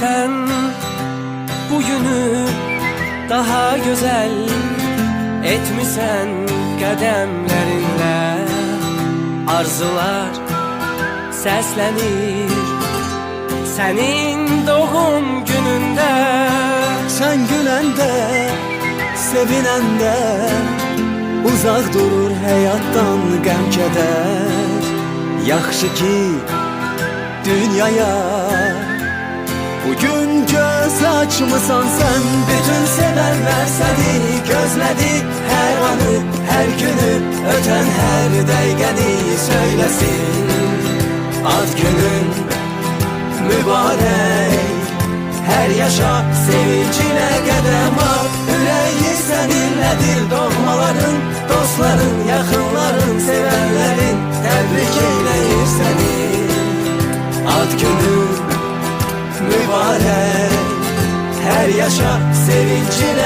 Sen bugünü daha güzel etmişsen qədəmlərinlə. Arzular səslənir senin doğum günündə. Sen güləndə, sevinəndə uzaq durur həyatdan qəm-kədər. Yaxşı ki dünyaya bugün göz açmısan sen. Bütün sevənlər səni gözlədi, hər anı, hər günü, ötən hər dəqiqəni söyləsin. Ad günün mübarək, hər yaşa sevincinə qədəm at. Ürəyi səninlədir, doğmaların, dostların, yaxınların, sevənlərin təbrik eyləyir səni. Ad günün mübarək, her yaşa sevincinə